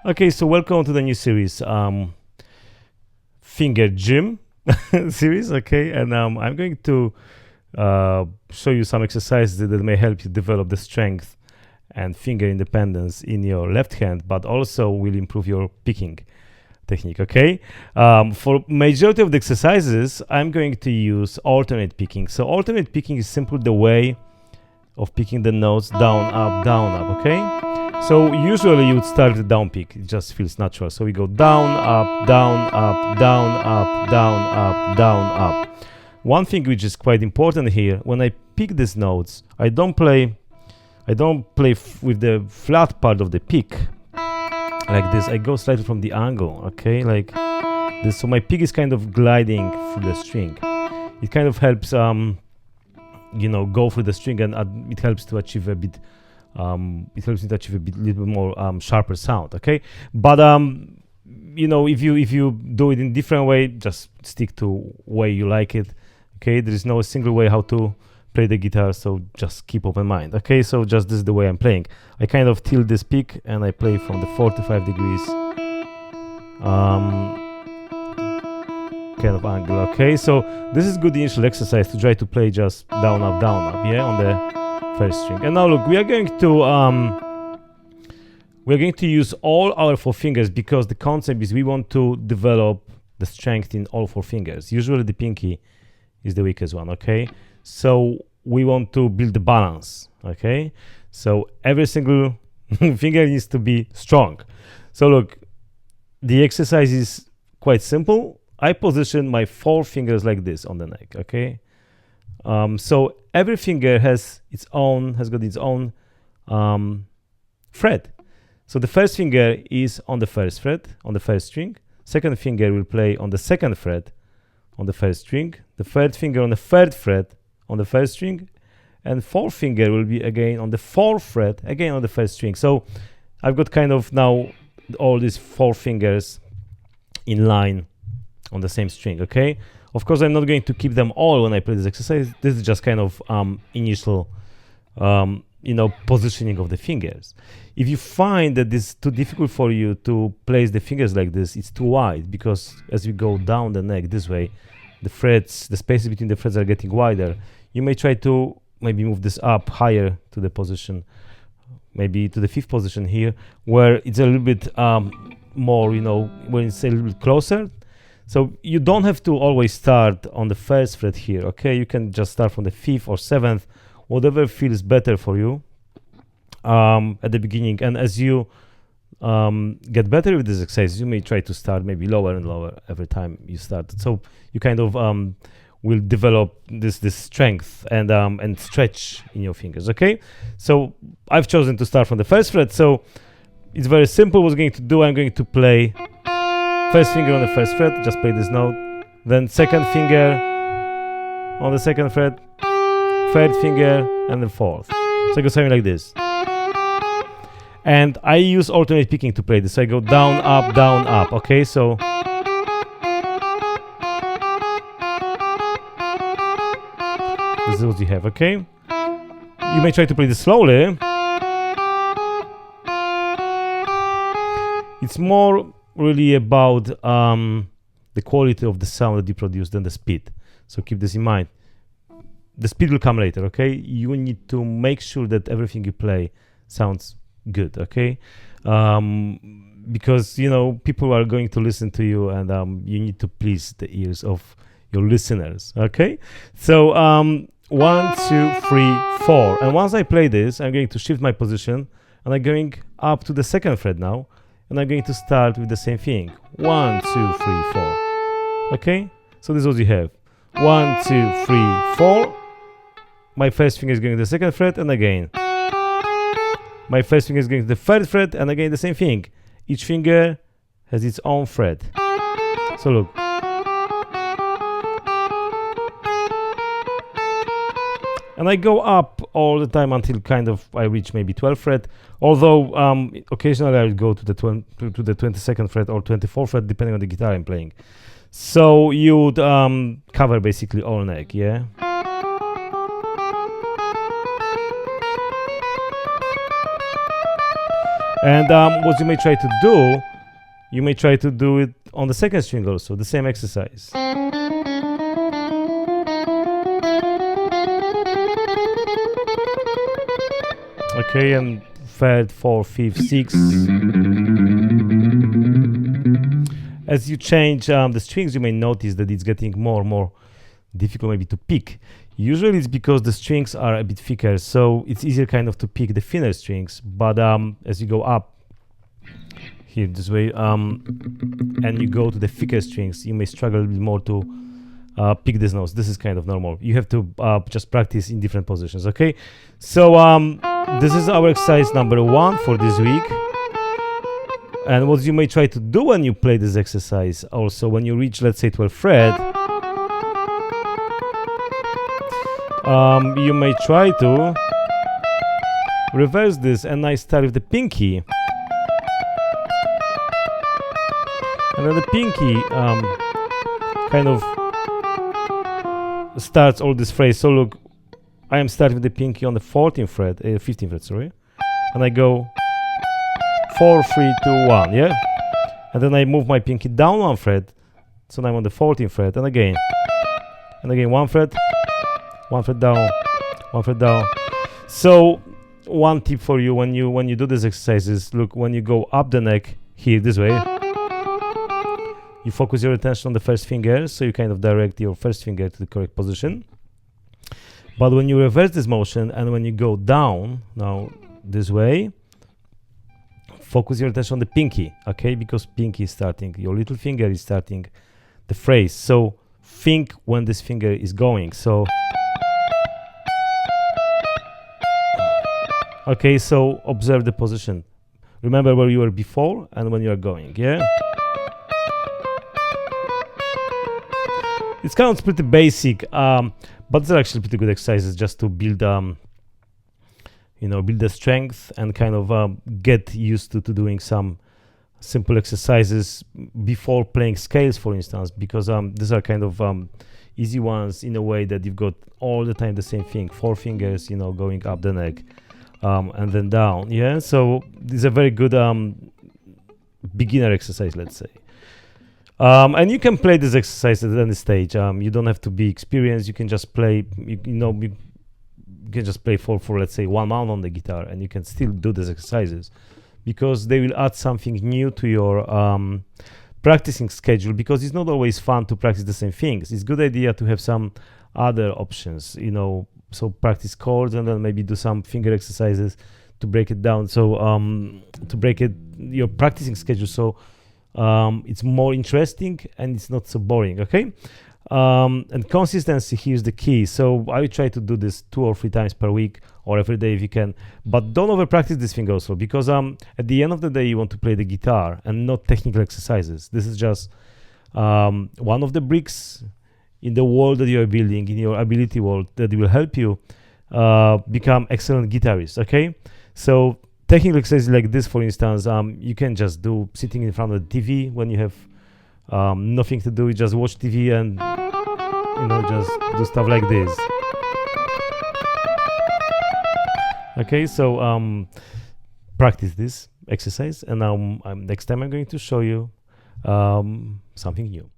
Okay, so welcome to the new series, Finger Gym series. Okay, and I'm going to show you some exercises that may help you develop the strength and finger independence in your left hand, but also will improve your picking technique. Okay, for majority of the exercises, I'm going to use alternate picking. So alternate picking is simply the way of picking the notes down, up. Okay. So usually you would start with the down pick. It just feels natural. So we go down, up, down, up, down, up, down, up, down, up. One thing which is quite important here, when I pick these notes, I don't play with the flat part of the pick like this. I go slightly from the angle, okay, like this. So my pick is kind of gliding through the string. It kind of helps, go through the string, and it helps to achieve a bit. It helps me to achieve a little bit more sharper sound. Okay, but if you do it in different way, just stick to way you like it. Okay, there is no single way how to play the guitar, so just keep open mind. Okay, so just this is the way I'm playing. I kind of tilt this pick and I play from the 45 degrees kind of angle. Okay, so this is good initial exercise to try to play just down, up, yeah, on the first string. And now look, we are going to use all our four fingers, because the concept is we want to develop the strength in all four fingers. Usually the pinky is the weakest one. Okay, so we want to build the balance. Okay, so every single finger needs to be strong. So look, the exercise is quite simple. I position my four fingers like this on the neck. Okay, so every finger has got its own fret. So the first finger is on the first fret on the first string. Second finger will play on the second fret on the first string. The third finger on the third fret on the first string, and fourth finger will be again on the fourth fret again on the first string. So I've got kind of now all these four fingers in line on the same string. Okay, of course I'm not going to keep them all when I play this exercise. This is just kind of initial positioning of the fingers. If you find that it's too difficult for you to place the fingers like this, it's too wide, because as you go down the neck this way, the spaces between the frets are getting wider. You may try to maybe move this up higher to the position, maybe to the fifth position here, where it's a little bit more, when it's a little bit closer. So you don't have to always start on the first fret here. Okay, you can just start from the fifth or seventh, whatever feels better for you at the beginning. And as you get better with this exercise, you may try to start maybe lower and lower every time you start. So you kind of will develop this strength and stretch in your fingers. Okay, so I've chosen to start from the first fret. So it's very simple. What I'm going to do, I'm going to play first finger on the first fret, just play this note. Then second finger on the second fret, third finger, and then fourth. So I go something like this. And I use alternate picking to play this. So I go down, up. Okay, so this is what you have. Okay, you may try to play this slowly. It's more really about the quality of the sound that you produce than the speed. So keep this in mind. The speed will come later. Okay, you need to make sure that everything you play sounds good. Okay, because people are going to listen to you, and you need to please the ears of your listeners. Okay, so 1, 2, 3, 4, and once I play this, I'm going to shift my position, and I'm going up to the second fret now, and I'm going to start with the same thing. 1, 2, 3, 4. Okay, so this is what you have. 1, 2, 3, 4. My first finger is going to the second fret, and again my first finger is going to the third fret, and again the same thing. Each finger has its own fret. So look. And I go up all the time until kind of I reach maybe 12th fret. Although occasionally I will go to the 22nd fret or 24th fret, depending on the guitar I'm playing. So you would cover basically all neck, yeah. And what you may try to do, you may try to do it on the second string also, the same exercise. Okay, and third, fourth, fifth, sixth. As you change the strings, you may notice that it's getting more and more difficult maybe to pick. Usually it's because the strings are a bit thicker, so it's easier kind of to pick the thinner strings. But as you go up here this way, and you go to the thicker strings, you may struggle a bit more to pick these notes. This is kind of normal. You have to just practice in different positions, okay? So this is our exercise number 1 for this week. And what you may try to do when you play this exercise, also when you reach, let's say, 12th fret, you may try to reverse this, and I start with the pinky. And then the pinky kind of starts all this phrase. So look, I am starting with the pinky on the 14th fret, 15th fret, sorry. And I go 4, 3, 2, 1, yeah? And then I move my pinky down 1 fret, so now I'm on the 14th fret, and again 1 fret, 1 fret down, 1 fret down. So one tip for you when you do these exercises, look, when you go up the neck here this way, you focus your attention on the first finger, so you kind of direct your first finger to the correct position. But when you reverse this motion and when you go down now this way, focus your attention on the pinky, okay? Because pinky is starting, your little finger is starting the phrase. So think when this finger is going. So, okay, so observe the position. Remember where you were before and when you are going, yeah? It sounds pretty basic, but they're actually pretty good exercises just to build build the strength and kind of get used to doing some simple exercises before playing scales, for instance, because these are kind of easy ones in a way that you've got all the time the same thing, 4 fingers, going up the neck and then down, yeah? So these are very good beginner exercise, let's say. And you can play this exercise at any stage. You don't have to be experienced. You can just play, you can just play for let's say 1 month on the guitar, and you can still do these exercises because they will add something new to your practicing schedule, because it's not always fun to practice the same things. It's a good idea to have some other options, so practice chords and then maybe do some finger exercises to break it down. So to break your practicing schedule, so it's more interesting and it's not so boring, okay? And consistency here is the key. So I would try to do this 2 or 3 times per week or every day if you can, but don't over practice this thing also, because at the end of the day you want to play the guitar and not technical exercises. This is just one of the bricks in the wall that you are building, in your ability wall, that will help you become excellent guitarist, okay? So technical exercises like this, for instance, you can just do sitting in front of the TV when you have nothing to do. You just watch TV and just do stuff like this. Okay, so practice this exercise, and now next time I'm going to show you something new.